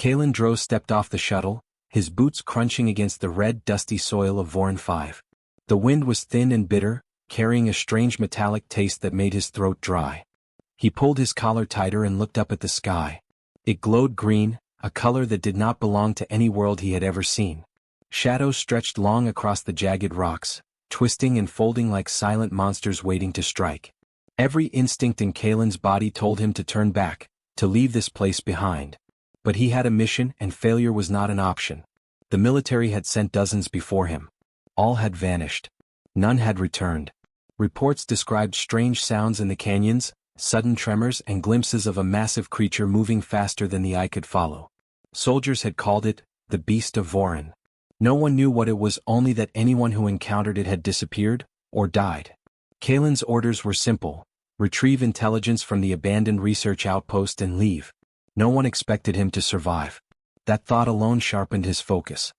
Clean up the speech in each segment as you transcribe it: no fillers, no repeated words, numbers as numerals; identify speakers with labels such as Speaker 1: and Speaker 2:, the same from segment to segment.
Speaker 1: Kaelin stepped off the shuttle, his boots crunching against the red, dusty soil of Voron 5. The wind was thin and bitter, carrying a strange metallic taste that made his throat dry. He pulled his collar tighter and looked up at the sky. It glowed green, a color that did not belong to any world he had ever seen. Shadows stretched long across the jagged rocks, twisting and folding like silent monsters waiting to strike. Every instinct in Kaelin's body told him to turn back, to leave this place behind. But he had a mission, and failure was not an option. The military had sent dozens before him. All had vanished. None had returned. Reports described strange sounds in the canyons, sudden tremors and glimpses of a massive creature moving faster than the eye could follow. Soldiers had called it the Beast of Voron. No one knew what it was, only that anyone who encountered it had disappeared or died. Kaelin's orders were simple: retrieve intelligence from the abandoned research outpost and leave. No one expected him to survive. That thought alone sharpened his focus.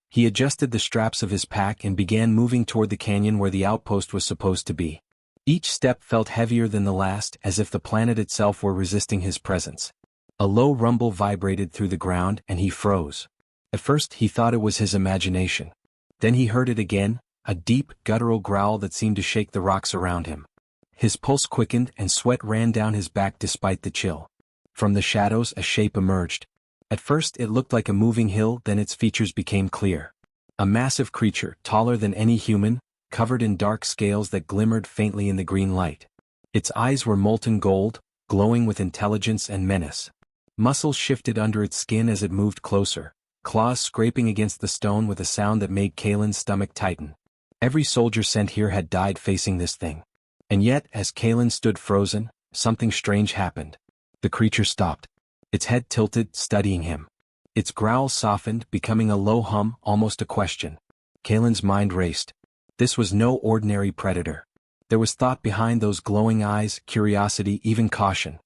Speaker 1: He adjusted the straps of his pack and began moving toward the canyon where the outpost was supposed to be. Each step felt heavier than the last, as if the planet itself were resisting his presence. A low rumble vibrated through the ground and he froze. At first he thought it was his imagination. Then he heard it again, a deep, guttural growl that seemed to shake the rocks around him. His pulse quickened and sweat ran down his back despite the chill. From the shadows a shape emerged. At first it looked like a moving hill, then its features became clear. A massive creature, taller than any human, covered in dark scales that glimmered faintly in the green light. Its eyes were molten gold, glowing with intelligence and menace. Muscles shifted under its skin as it moved closer, claws scraping against the stone with a sound that made Kaelin's stomach tighten. Every soldier sent here had died facing this thing. And yet, as Kaelin stood frozen, something strange happened. The creature stopped. Its head tilted, studying him. Its growl softened, becoming a low hum, almost a question. Kaelin's mind raced. This was no ordinary predator. There was thought behind those glowing eyes, curiosity, even caution.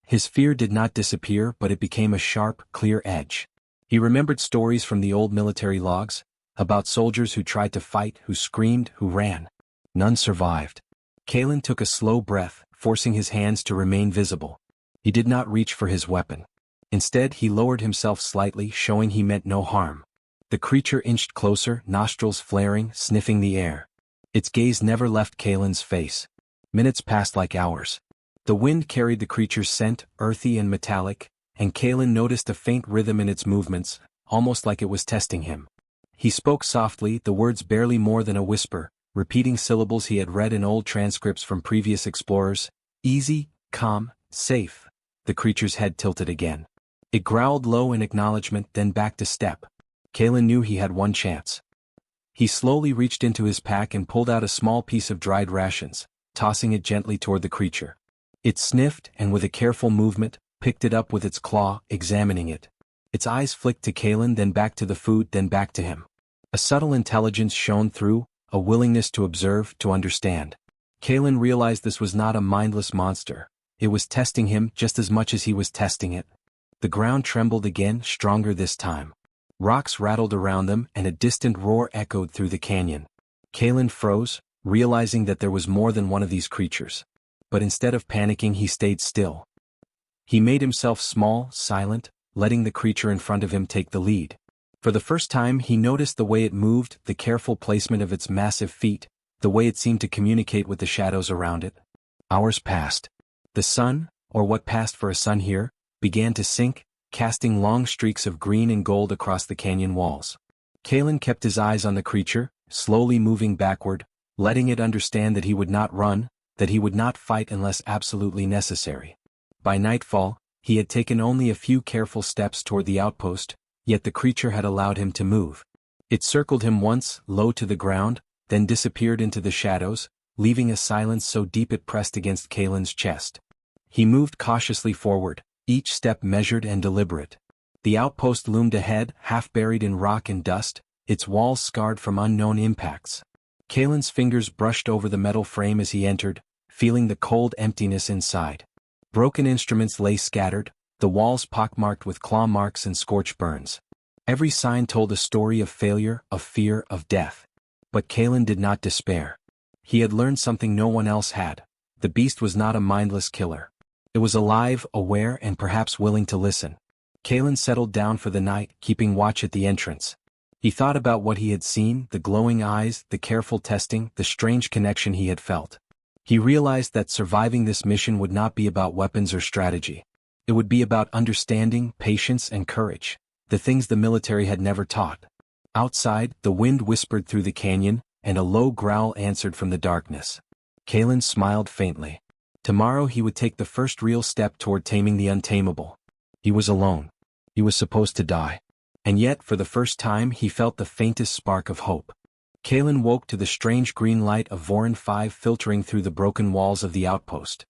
Speaker 1: His fear did not disappear, but it became a sharp, clear edge. He remembered stories from the old military logs, about soldiers who tried to fight, who screamed, who ran. None survived. Kaelin took a slow breath, forcing his hands to remain visible. He did not reach for his weapon. Instead, he lowered himself slightly, showing he meant no harm. The creature inched closer, nostrils flaring, sniffing the air. Its gaze never left Kaelin's face. Minutes passed like hours. The wind carried the creature's scent, earthy and metallic, and Kaelin noticed a faint rhythm in its movements, almost like it was testing him. He spoke softly, the words barely more than a whisper, repeating syllables he had read in old transcripts from previous explorers. Easy, calm, safe. The creature's head tilted again. It growled low in acknowledgement, then backed a step. Kaelin knew he had one chance. He slowly reached into his pack and pulled out a small piece of dried rations, tossing it gently toward the creature. It sniffed and, with a careful movement, picked it up with its claw, examining it. Its eyes flicked to Kaelin, then back to the food, then back to him. A subtle intelligence shone through, a willingness to observe, to understand. Kaelin realized this was not a mindless monster. It was testing him just as much as he was testing it. The ground trembled again, stronger this time. Rocks rattled around them and a distant roar echoed through the canyon. Kaelin froze, realizing that there was more than one of these creatures. But instead of panicking, he stayed still. He made himself small, silent, letting the creature in front of him take the lead. For the first time he noticed the way it moved, the careful placement of its massive feet, the way it seemed to communicate with the shadows around it. Hours passed. The sun, or what passed for a sun here, began to sink, casting long streaks of green and gold across the canyon walls. Kaelin kept his eyes on the creature, slowly moving backward, letting it understand that he would not run, that he would not fight unless absolutely necessary. By nightfall, he had taken only a few careful steps toward the outpost, yet the creature had allowed him to move. It circled him once, low to the ground, then disappeared into the shadows, leaving a silence so deep it pressed against Kaelin's chest. He moved cautiously forward, each step measured and deliberate. The outpost loomed ahead, half buried in rock and dust, its walls scarred from unknown impacts. Kaelin's fingers brushed over the metal frame as he entered, feeling the cold emptiness inside. Broken instruments lay scattered, the walls pockmarked with claw marks and scorch burns. Every sign told a story of failure, of fear, of death. But Kaelin did not despair. He had learned something no one else had. The beast was not a mindless killer. It was alive, aware, and perhaps willing to listen. Kalen settled down for the night, keeping watch at the entrance. He thought about what he had seen, the glowing eyes, the careful testing, the strange connection he had felt. He realized that surviving this mission would not be about weapons or strategy. It would be about understanding, patience, and courage, the things the military had never taught. Outside, the wind whispered through the canyon, and a low growl answered from the darkness. Kalen smiled faintly. Tomorrow he would take the first real step toward taming the untamable. He was alone. He was supposed to die. And yet, for the first time, he felt the faintest spark of hope. Kalen woke to the strange green light of Voron 5 filtering through the broken walls of the outpost.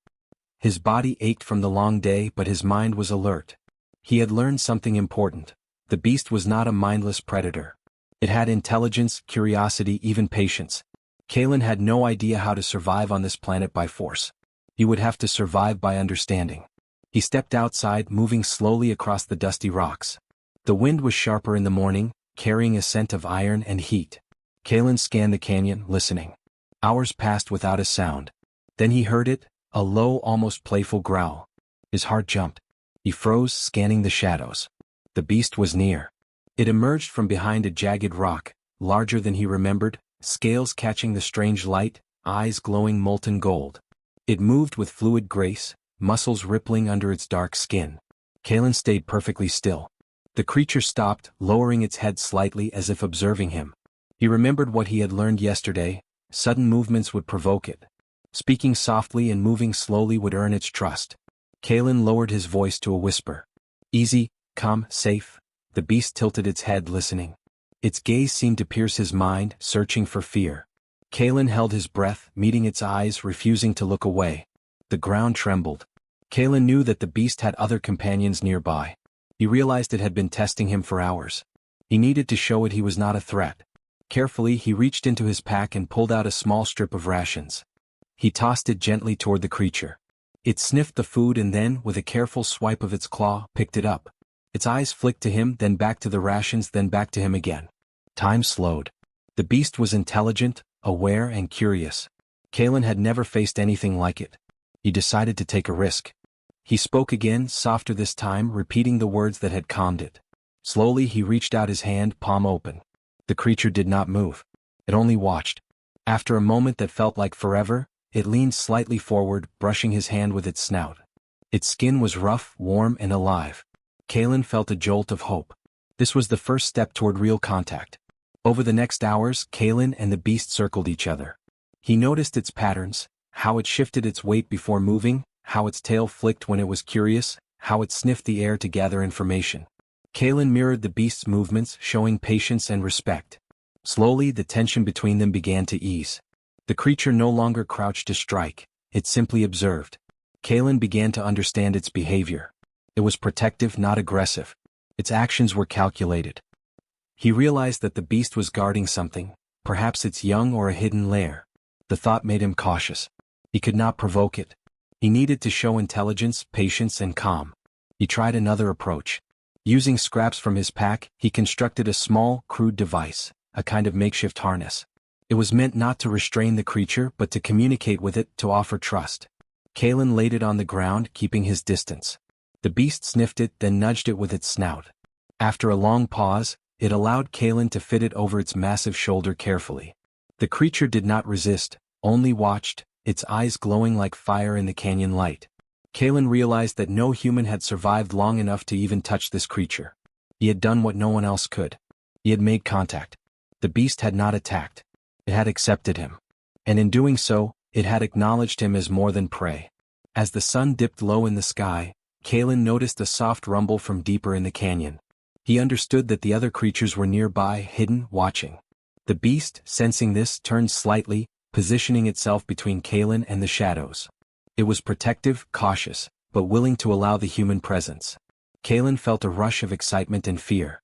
Speaker 1: His body ached from the long day, but his mind was alert. He had learned something important. The beast was not a mindless predator. It had intelligence, curiosity, even patience. Kalen had no idea how to survive on this planet by force. He would have to survive by understanding. He stepped outside, moving slowly across the dusty rocks. The wind was sharper in the morning, carrying a scent of iron and heat. Kalen scanned the canyon, listening. Hours passed without a sound. Then he heard it, a low, almost playful growl. His heart jumped. He froze, scanning the shadows. The beast was near. It emerged from behind a jagged rock, larger than he remembered, scales catching the strange light, eyes glowing molten gold. It moved with fluid grace, muscles rippling under its dark skin. Kalen stayed perfectly still. The creature stopped, lowering its head slightly as if observing him. He remembered what he had learned yesterday. Sudden movements would provoke it. Speaking softly and moving slowly would earn its trust. Kalen lowered his voice to a whisper. Easy, calm, safe. The beast tilted its head, listening. Its gaze seemed to pierce his mind, searching for fear. Kalen held his breath, meeting its eyes, refusing to look away. The ground trembled. Kalen knew that the beast had other companions nearby. He realized it had been testing him for hours. He needed to show it he was not a threat. Carefully, he reached into his pack and pulled out a small strip of rations. He tossed it gently toward the creature. It sniffed the food and then, with a careful swipe of its claw, picked it up. Its eyes flicked to him, then back to the rations, then back to him again. Time slowed. The beast was intelligent, aware, and curious. Kalen had never faced anything like it. He decided to take a risk. He spoke again, softer this time, repeating the words that had calmed it. Slowly he reached out his hand, palm open. The creature did not move. It only watched. After a moment that felt like forever, it leaned slightly forward, brushing his hand with its snout. Its skin was rough, warm, and alive. Kalen felt a jolt of hope. This was the first step toward real contact. Over the next hours, Kalen and the beast circled each other. He noticed its patterns, how it shifted its weight before moving, how its tail flicked when it was curious, how it sniffed the air to gather information. Kalen mirrored the beast's movements, showing patience and respect. Slowly, the tension between them began to ease. The creature no longer crouched to strike, it simply observed. Kalen began to understand its behavior. It was protective, not aggressive. Its actions were calculated. He realized that the beast was guarding something, perhaps its young or a hidden lair. The thought made him cautious. He could not provoke it. He needed to show intelligence, patience, and calm. He tried another approach. Using scraps from his pack, he constructed a small, crude device, a kind of makeshift harness. It was meant not to restrain the creature but to communicate with it, to offer trust. Kalen laid it on the ground, keeping his distance. The beast sniffed it, then nudged it with its snout. After a long pause, it allowed Kalen to fit it over its massive shoulder carefully. The creature did not resist, only watched, its eyes glowing like fire in the canyon light. Kalen realized that no human had survived long enough to even touch this creature. He had done what no one else could. He had made contact. The beast had not attacked. It had accepted him. And in doing so, it had acknowledged him as more than prey. As the sun dipped low in the sky, Kalen noticed a soft rumble from deeper in the canyon. He understood that the other creatures were nearby, hidden, watching. The beast, sensing this, turned slightly, positioning itself between Kalen and the shadows. It was protective, cautious, but willing to allow the human presence. Kalen felt a rush of excitement and fear.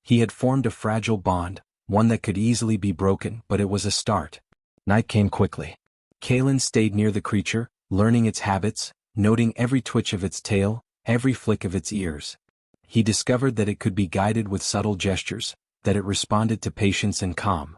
Speaker 1: He had formed a fragile bond, one that could easily be broken, but it was a start. Night came quickly. Kalen stayed near the creature, learning its habits, noting every twitch of its tail, every flick of its ears. He discovered that it could be guided with subtle gestures, that it responded to patience and calm.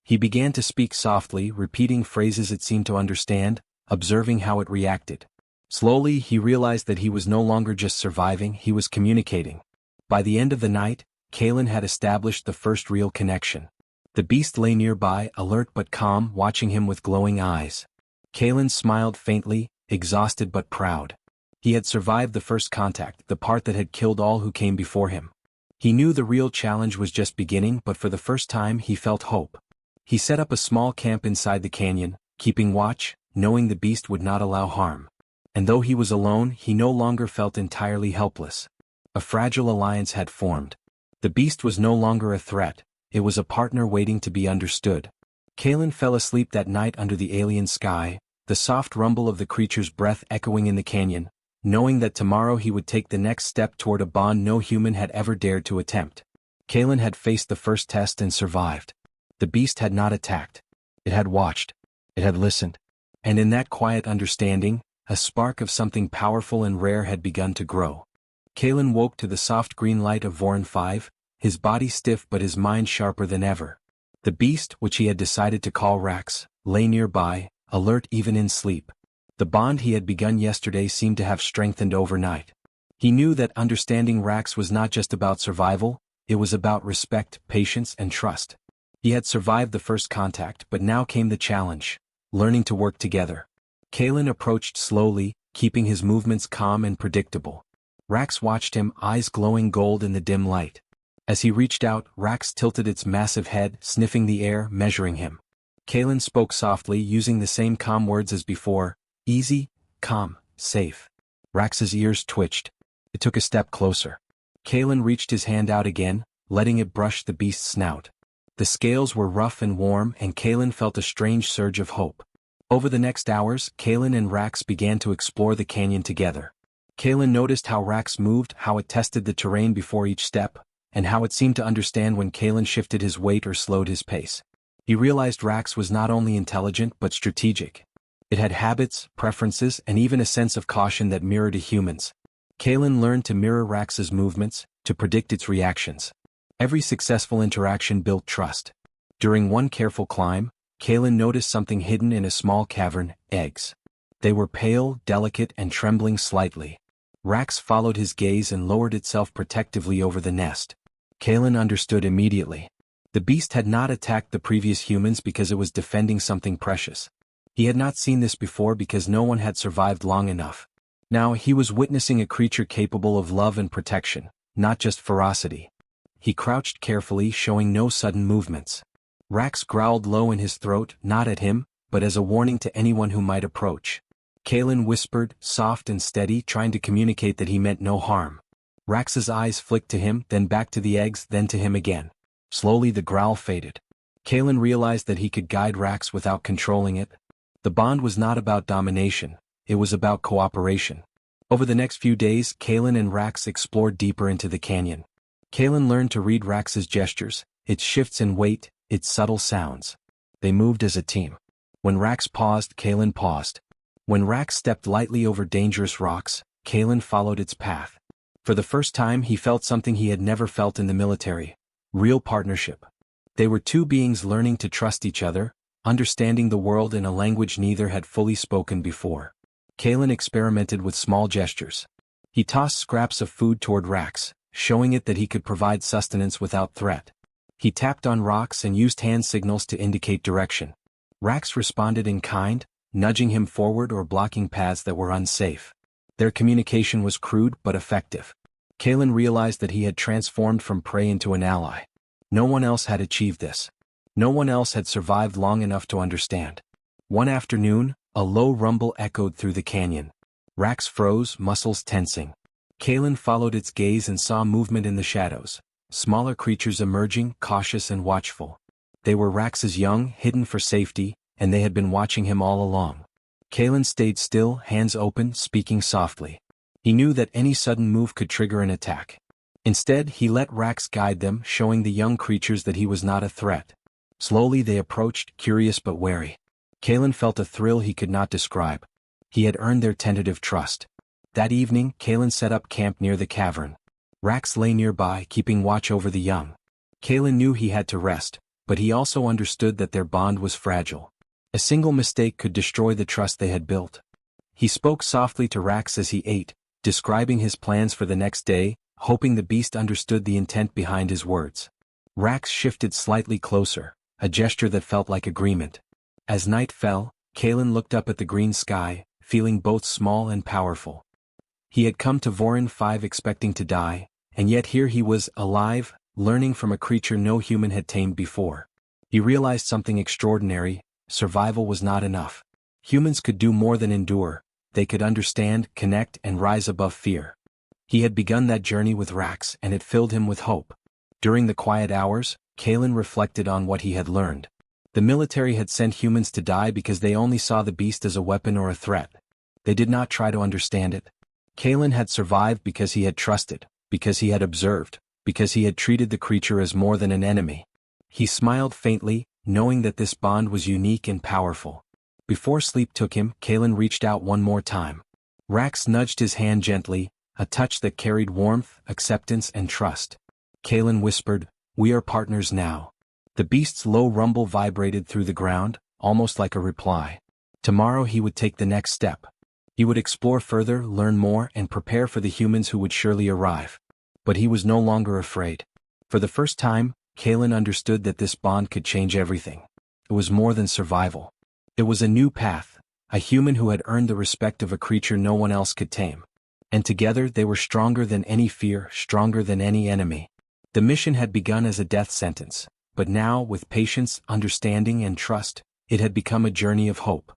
Speaker 1: He began to speak softly, repeating phrases it seemed to understand, observing how it reacted. Slowly, he realized that he was no longer just surviving, he was communicating. By the end of the night, Kalen had established the first real connection. The beast lay nearby, alert but calm, watching him with glowing eyes. Kalen smiled faintly, exhausted but proud. He had survived the first contact, the part that had killed all who came before him. He knew the real challenge was just beginning, but for the first time he felt hope. He set up a small camp inside the canyon, keeping watch, knowing the beast would not allow harm. And though he was alone, he no longer felt entirely helpless. A fragile alliance had formed. The beast was no longer a threat, it was a partner waiting to be understood. Kalen fell asleep that night under the alien sky, the soft rumble of the creature's breath echoing in the canyon, knowing that tomorrow he would take the next step toward a bond no human had ever dared to attempt. Kalen had faced the first test and survived. The beast had not attacked. It had watched. It had listened. And in that quiet understanding, a spark of something powerful and rare had begun to grow. Kalen woke to the soft green light of Voron 5, his body stiff but his mind sharper than ever. The beast, which he had decided to call Rax, lay nearby, alert even in sleep. The bond he had begun yesterday seemed to have strengthened overnight. He knew that understanding Rax was not just about survival, it was about respect, patience, and trust. He had survived the first contact, but now came the challenge, learning to work together. Kalen approached slowly, keeping his movements calm and predictable. Rax watched him, eyes glowing gold in the dim light. As he reached out, Rax tilted its massive head, sniffing the air, measuring him. Kalen spoke softly, using the same calm words as before. Easy, calm, safe. Rax's ears twitched. It took a step closer. Kalen reached his hand out again, letting it brush the beast's snout. The scales were rough and warm, and Kalen felt a strange surge of hope. Over the next hours, Kalen and Rax began to explore the canyon together. Kalen noticed how Rax moved, how it tested the terrain before each step, and how it seemed to understand when Kalen shifted his weight or slowed his pace. He realized Rax was not only intelligent but strategic. It had habits, preferences, and even a sense of caution that mirrored a human's. Kalen learned to mirror Rax's movements, to predict its reactions. Every successful interaction built trust. During one careful climb, Kalen noticed something hidden in a small cavern: eggs. They were pale, delicate, and trembling slightly. Rax followed his gaze and lowered itself protectively over the nest. Kalen understood immediately. The beast had not attacked the previous humans because it was defending something precious. He had not seen this before because no one had survived long enough. Now he was witnessing a creature capable of love and protection, not just ferocity. He crouched carefully, showing no sudden movements. Rax growled low in his throat, not at him, but as a warning to anyone who might approach. Kalen whispered, soft and steady, trying to communicate that he meant no harm. Rax's eyes flicked to him, then back to the eggs, then to him again. Slowly the growl faded. Kalen realized that he could guide Rax without controlling it. The bond was not about domination, it was about cooperation. Over the next few days, Kalen and Rax explored deeper into the canyon. Kalen learned to read Rax's gestures, its shifts in weight, its subtle sounds. They moved as a team. When Rax paused, Kalen paused. When Rax stepped lightly over dangerous rocks, Kalen followed its path. For the first time he felt something he had never felt in the military: real partnership. They were two beings learning to trust each other, understanding the world in a language neither had fully spoken before. Kalen experimented with small gestures. He tossed scraps of food toward Rax, showing it that he could provide sustenance without threat. He tapped on rocks and used hand signals to indicate direction. Rax responded in kind, nudging him forward or blocking paths that were unsafe. Their communication was crude but effective. Kalen realized that he had transformed from prey into an ally. No one else had achieved this. No one else had survived long enough to understand. One afternoon, a low rumble echoed through the canyon. Rax froze, muscles tensing. Kalen followed its gaze and saw movement in the shadows. Smaller creatures emerging, cautious and watchful. They were Rax's young, hidden for safety, and they had been watching him all along. Kalen stayed still, hands open, speaking softly. He knew that any sudden move could trigger an attack. Instead, he let Rax guide them, showing the young creatures that he was not a threat. Slowly they approached, curious but wary. Kalen felt a thrill he could not describe. He had earned their tentative trust. That evening, Kalen set up camp near the cavern. Rax lay nearby, keeping watch over the young. Kalen knew he had to rest, but he also understood that their bond was fragile. A single mistake could destroy the trust they had built. He spoke softly to Rax as he ate, describing his plans for the next day, hoping the beast understood the intent behind his words. Rax shifted slightly closer, a gesture that felt like agreement. As night fell, Kalen looked up at the green sky, feeling both small and powerful. He had come to Vorin 5 expecting to die, and yet here he was, alive, learning from a creature no human had tamed before. He realized something extraordinary: survival was not enough. Humans could do more than endure, they could understand, connect, and rise above fear. He had begun that journey with Rax, and it filled him with hope. During the quiet hours, Kalen reflected on what he had learned. The military had sent humans to die because they only saw the beast as a weapon or a threat. They did not try to understand it. Kalen had survived because he had trusted, because he had observed, because he had treated the creature as more than an enemy. He smiled faintly, knowing that this bond was unique and powerful. Before sleep took him, Kalen reached out one more time. Rax nudged his hand gently, a touch that carried warmth, acceptance, and trust. Kalen whispered, "We are partners now." The beast's low rumble vibrated through the ground, almost like a reply. Tomorrow he would take the next step. He would explore further, learn more, and prepare for the humans who would surely arrive. But he was no longer afraid. For the first time, Kalen understood that this bond could change everything. It was more than survival. It was a new path, a human who had earned the respect of a creature no one else could tame. And together they were stronger than any fear, stronger than any enemy. The mission had begun as a death sentence, but now, with patience, understanding, and trust, it had become a journey of hope.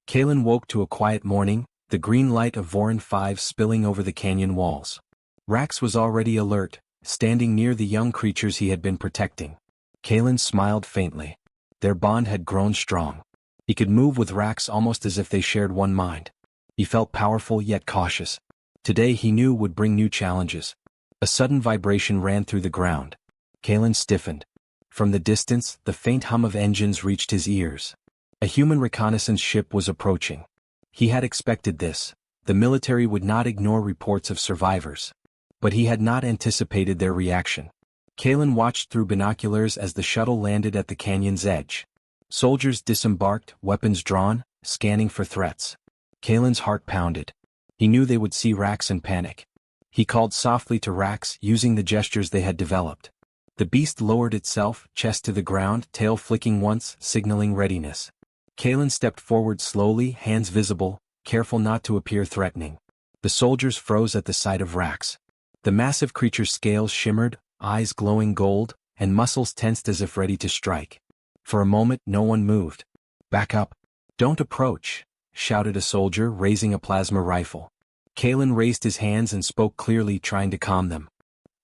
Speaker 1: Kalen woke to a quiet morning, the green light of Vorin 5 spilling over the canyon walls. Rax was already alert, standing near the young creatures he had been protecting. Kalen smiled faintly. Their bond had grown strong. He could move with Rax almost as if they shared one mind. He felt powerful yet cautious. Today he knew would bring new challenges. A sudden vibration ran through the ground. Kalen stiffened. From the distance, the faint hum of engines reached his ears. A human reconnaissance ship was approaching. He had expected this. The military would not ignore reports of survivors. But he had not anticipated their reaction. Kalen watched through binoculars as the shuttle landed at the canyon's edge. Soldiers disembarked, weapons drawn, scanning for threats. Kalen's heart pounded. He knew they would see Rax and panic. He called softly to Rax, using the gestures they had developed. The beast lowered itself, chest to the ground, tail flicking once, signaling readiness. Kalen stepped forward slowly, hands visible, careful not to appear threatening. The soldiers froze at the sight of Rax. The massive creature's scales shimmered, eyes glowing gold, and muscles tensed as if ready to strike. For a moment no one moved. "Back up. Don't approach," shouted a soldier, raising a plasma rifle. Kalen raised his hands and spoke clearly, trying to calm them.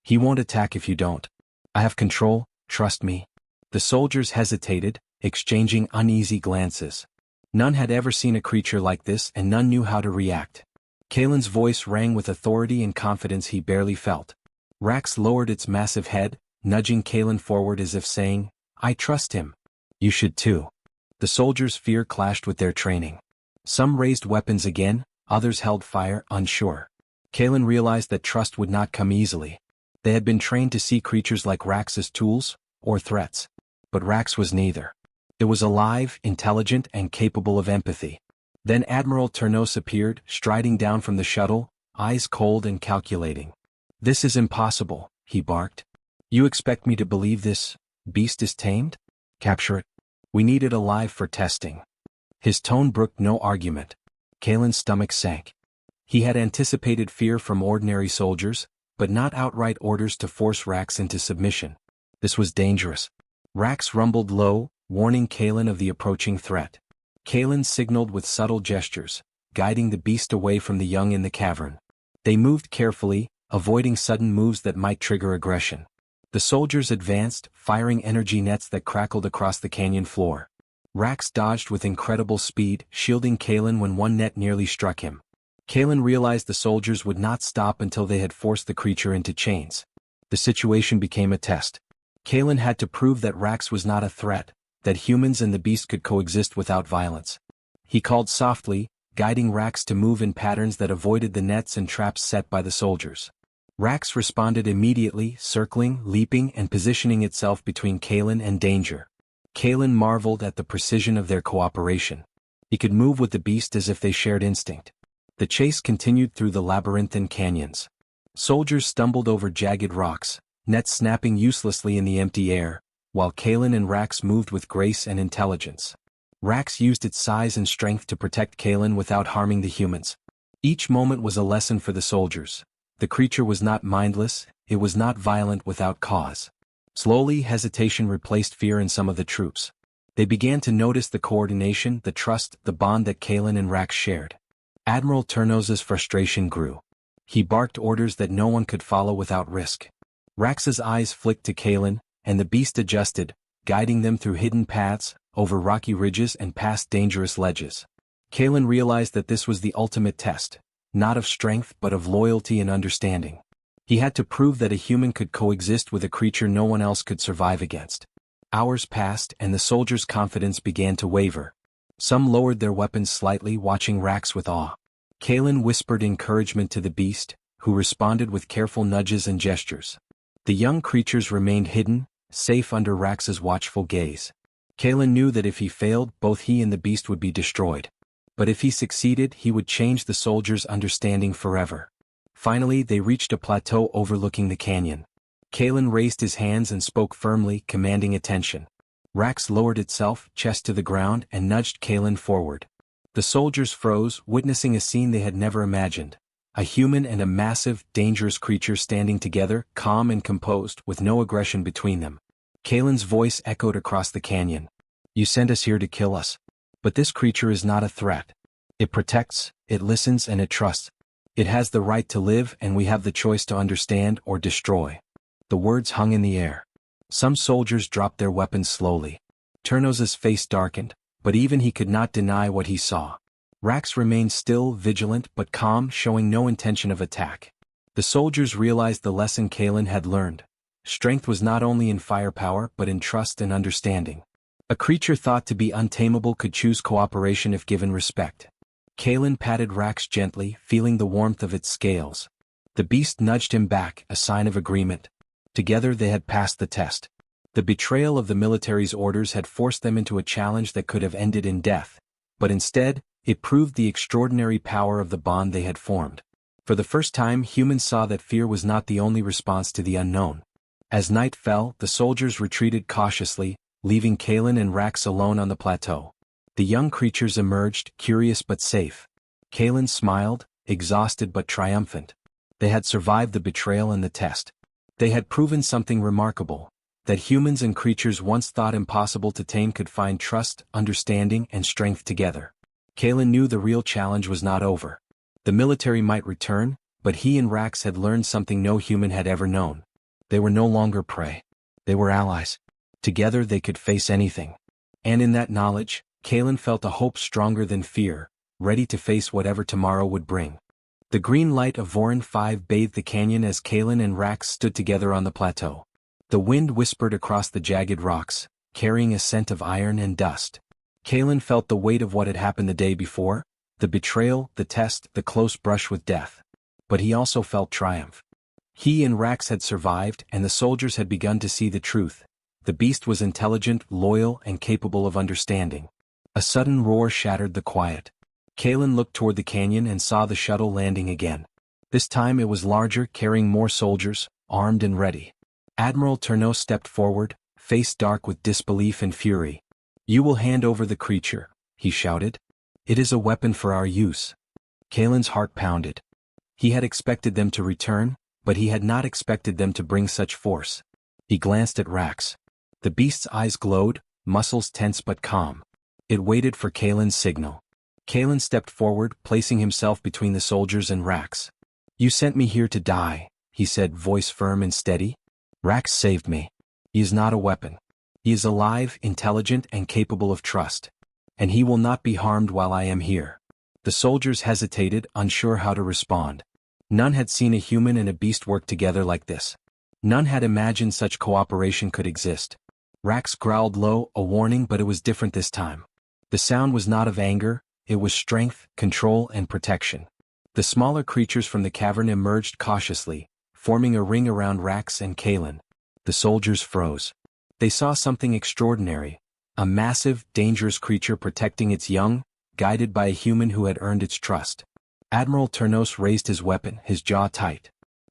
Speaker 1: "He won't attack if you don't. I have control, trust me." The soldiers hesitated, exchanging uneasy glances. None had ever seen a creature like this, and none knew how to react. Kalen's voice rang with authority and confidence he barely felt. Rax lowered its massive head, nudging Kalen forward as if saying, "I trust him. You should too." The soldiers' fear clashed with their training. Some raised weapons again, others held fire, unsure. Kalen realized that trust would not come easily. They had been trained to see creatures like Rax as tools, or threats. But Rax was neither. It was alive, intelligent, and capable of empathy. Then Admiral Turnos appeared, striding down from the shuttle, eyes cold and calculating. "This is impossible," he barked. "You expect me to believe this beast is tamed? Capture it. We need it alive for testing." His tone brooked no argument. Kalen's stomach sank. He had anticipated fear from ordinary soldiers, but not outright orders to force Rax into submission. This was dangerous. Rax rumbled low, warning Kalen of the approaching threat. Kalen signaled with subtle gestures, guiding the beast away from the young in the cavern. They moved carefully, avoiding sudden moves that might trigger aggression. The soldiers advanced, firing energy nets that crackled across the canyon floor. Rax dodged with incredible speed, shielding Kalen when one net nearly struck him. Kalen realized the soldiers would not stop until they had forced the creature into chains. The situation became a test. Kalen had to prove that Rax was not a threat, that humans and the beast could coexist without violence. He called softly, guiding Rax to move in patterns that avoided the nets and traps set by the soldiers. Rax responded immediately, circling, leaping, and positioning itself between Kalen and danger. Kalen marveled at the precision of their cooperation. He could move with the beast as if they shared instinct. The chase continued through the labyrinthine canyons. Soldiers stumbled over jagged rocks, nets snapping uselessly in the empty air, while Kalen and Rax moved with grace and intelligence. Rax used its size and strength to protect Kalen without harming the humans. Each moment was a lesson for the soldiers. The creature was not mindless, it was not violent without cause. Slowly, hesitation replaced fear in some of the troops. They began to notice the coordination, the trust, the bond that Kalen and Rax shared. Admiral Turnos's frustration grew. He barked orders that no one could follow without risk. Rax's eyes flicked to Kalen, and the beast adjusted, guiding them through hidden paths, over rocky ridges and past dangerous ledges. Kalen realized that this was the ultimate test, not of strength but of loyalty and understanding. He had to prove that a human could coexist with a creature no one else could survive against. Hours passed and the soldiers' confidence began to waver. Some lowered their weapons slightly, watching Rax with awe. Kalen whispered encouragement to the beast, who responded with careful nudges and gestures. The young creatures remained hidden, safe under Rax's watchful gaze. Kalen knew that if he failed, both he and the beast would be destroyed. But if he succeeded, he would change the soldiers' understanding forever. Finally, they reached a plateau overlooking the canyon. Kalen raised his hands and spoke firmly, commanding attention. Rax lowered itself, chest to the ground, and nudged Kalen forward. The soldiers froze, witnessing a scene they had never imagined. A human and a massive, dangerous creature standing together, calm and composed, with no aggression between them. Kalen's voice echoed across the canyon. "You sent us here to kill us. But this creature is not a threat. It protects, it listens, and it trusts. It has the right to live, and we have the choice to understand or destroy." The words hung in the air. Some soldiers dropped their weapons slowly. Turnos's face darkened, but even he could not deny what he saw. Rax remained still, vigilant but calm, showing no intention of attack. The soldiers realized the lesson Kalen had learned. Strength was not only in firepower but in trust and understanding. A creature thought to be untamable could choose cooperation if given respect. Kalen patted Rax gently, feeling the warmth of its scales. The beast nudged him back, a sign of agreement. Together they had passed the test. The betrayal of the military's orders had forced them into a challenge that could have ended in death, but instead, it proved the extraordinary power of the bond they had formed. For the first time, humans saw that fear was not the only response to the unknown. As night fell, the soldiers retreated cautiously, leaving Kalen and Rax alone on the plateau. The young creatures emerged, curious but safe. Kalen smiled, exhausted but triumphant. They had survived the betrayal and the test. They had proven something remarkable, that humans and creatures once thought impossible to tame could find trust, understanding, and strength together. Kalen knew the real challenge was not over. The military might return, but he and Rax had learned something no human had ever known. They were no longer prey. They were allies. Together they could face anything. And in that knowledge, Kalen felt a hope stronger than fear, ready to face whatever tomorrow would bring. The green light of Voron 5 bathed the canyon as Kalen and Rax stood together on the plateau. The wind whispered across the jagged rocks, carrying a scent of iron and dust. Kalen felt the weight of what had happened the day before, the betrayal, the test, the close brush with death. But he also felt triumph. He and Rax had survived, and the soldiers had begun to see the truth. The beast was intelligent, loyal, and capable of understanding. A sudden roar shattered the quiet. Kalen looked toward the canyon and saw the shuttle landing again. This time it was larger, carrying more soldiers, armed and ready. Admiral Turnos stepped forward, face dark with disbelief and fury. "You will hand over the creature," he shouted. "It is a weapon for our use." Kalen's heart pounded. He had expected them to return, but he had not expected them to bring such force. He glanced at Rax. The beast's eyes glowed, muscles tense but calm. It waited for Kalen's signal. Kalen stepped forward, placing himself between the soldiers and Rax. "You sent me here to die," he said, voice firm and steady. "Rax saved me. He is not a weapon. He is alive, intelligent, and capable of trust. And he will not be harmed while I am here." The soldiers hesitated, unsure how to respond. None had seen a human and a beast work together like this. None had imagined such cooperation could exist. Rax growled low, a warning, but it was different this time. The sound was not of anger, it was strength, control, and protection. The smaller creatures from the cavern emerged cautiously, forming a ring around Rax and Kalen. The soldiers froze. They saw something extraordinary, a massive, dangerous creature protecting its young, guided by a human who had earned its trust. Admiral Turnos raised his weapon, his jaw tight.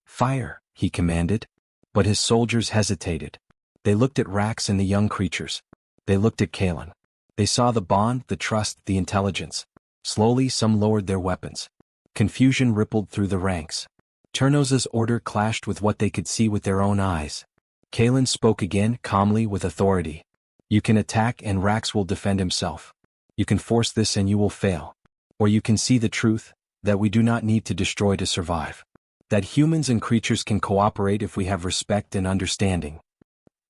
Speaker 1: "Fire," he commanded. But his soldiers hesitated. They looked at Rax and the young creatures. They looked at Kalen. They saw the bond, the trust, the intelligence. Slowly some lowered their weapons. Confusion rippled through the ranks. Turnos's order clashed with what they could see with their own eyes. Kalen spoke again, calmly, with authority. "You can attack and Rax will defend himself. You can force this and you will fail. Or you can see the truth, that we do not need to destroy to survive. That humans and creatures can cooperate if we have respect and understanding."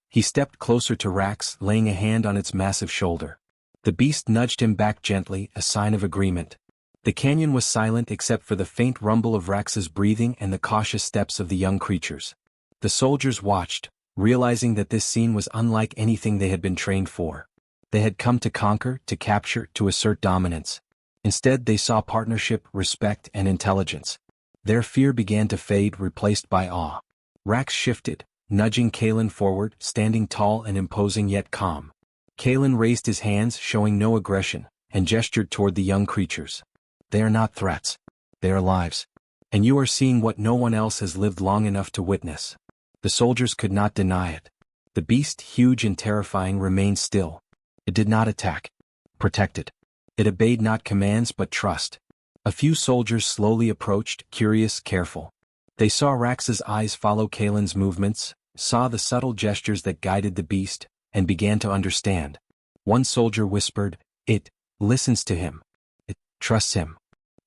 Speaker 1: He stepped closer to Rax, laying a hand on its massive shoulder. The beast nudged him back gently, a sign of agreement. The canyon was silent except for the faint rumble of Rax's breathing and the cautious steps of the young creatures. The soldiers watched, realizing that this scene was unlike anything they had been trained for. They had come to conquer, to capture, to assert dominance. Instead they saw partnership, respect, and intelligence. Their fear began to fade, replaced by awe. Rax shifted, nudging Kalen forward, standing tall and imposing yet calm. Kalen raised his hands, showing no aggression, and gestured toward the young creatures. "They are not threats. They are lives. And you are seeing what no one else has lived long enough to witness." The soldiers could not deny it. The beast, huge and terrifying, remained still. It did not attack. Protected. It obeyed not commands but trust. A few soldiers slowly approached, curious, careful. They saw Rax's eyes follow Kalen's movements, saw the subtle gestures that guided the beast, and began to understand. One soldier whispered, "It listens to him. It trusts him."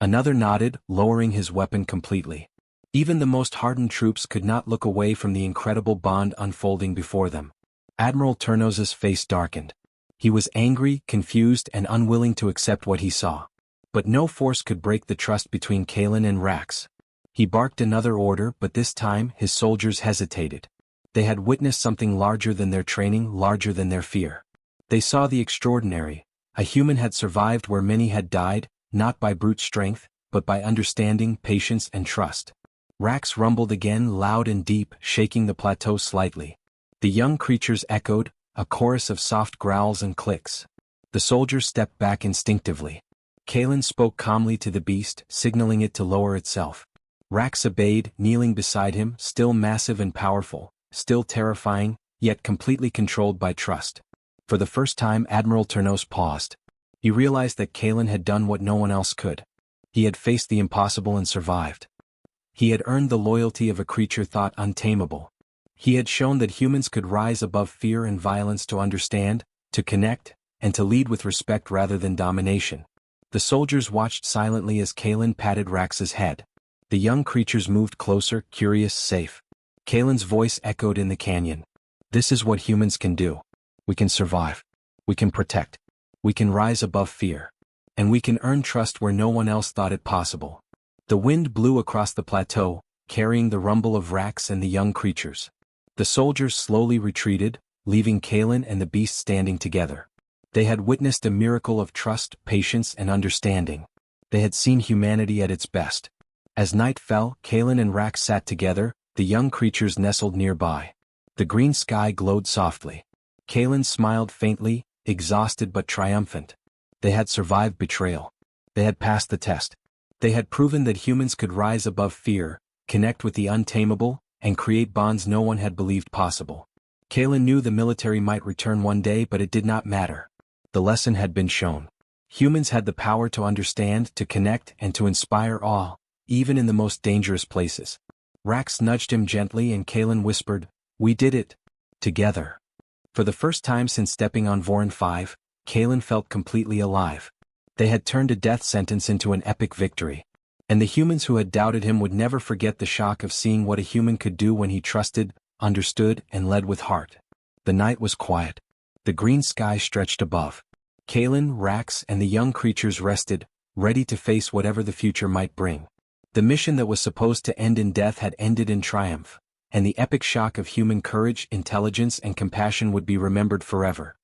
Speaker 1: Another nodded, lowering his weapon completely. Even the most hardened troops could not look away from the incredible bond unfolding before them. Admiral Turnos's face darkened. He was angry, confused, and unwilling to accept what he saw. But no force could break the trust between Kalen and Rax. He barked another order, but this time his soldiers hesitated. They had witnessed something larger than their training, larger than their fear. They saw the extraordinary. A human had survived where many had died, not by brute strength, but by understanding, patience, and trust. Rax rumbled again, loud and deep, shaking the plateau slightly. The young creatures echoed, a chorus of soft growls and clicks. The soldiers stepped back instinctively. Kalen spoke calmly to the beast, signaling it to lower itself. Rax obeyed, kneeling beside him, still massive and powerful, still terrifying, yet completely controlled by trust. For the first time Admiral Turnos paused. He realized that Kalen had done what no one else could. He had faced the impossible and survived. He had earned the loyalty of a creature thought untamable. He had shown that humans could rise above fear and violence to understand, to connect, and to lead with respect rather than domination. The soldiers watched silently as Kalen patted Rax's head. The young creatures moved closer, curious, safe. Kalen's voice echoed in the canyon. "This is what humans can do. We can survive. We can protect. We can rise above fear. And we can earn trust where no one else thought it possible." The wind blew across the plateau, carrying the rumble of Rax and the young creatures. The soldiers slowly retreated, leaving Kalen and the beast standing together. They had witnessed a miracle of trust, patience, and understanding. They had seen humanity at its best. As night fell, Kalen and Rax sat together, the young creatures nestled nearby. The green sky glowed softly. Kalen smiled faintly, exhausted but triumphant. They had survived betrayal. They had passed the test. They had proven that humans could rise above fear, connect with the untamable, and create bonds no one had believed possible. Kalen knew the military might return one day, but it did not matter. The lesson had been shown. Humans had the power to understand, to connect, and to inspire awe, even in the most dangerous places. Rax nudged him gently and Kalen whispered, "We did it. Together." For the first time since stepping on Voron 5, Kalen felt completely alive. They had turned a death sentence into an epic victory. And the humans who had doubted him would never forget the shock of seeing what a human could do when he trusted, understood, and led with heart. The night was quiet. The green sky stretched above. Kalen, Rax, and the young creatures rested, ready to face whatever the future might bring. The mission that was supposed to end in death had ended in triumph, and the epic shock of human courage, intelligence, and compassion would be remembered forever.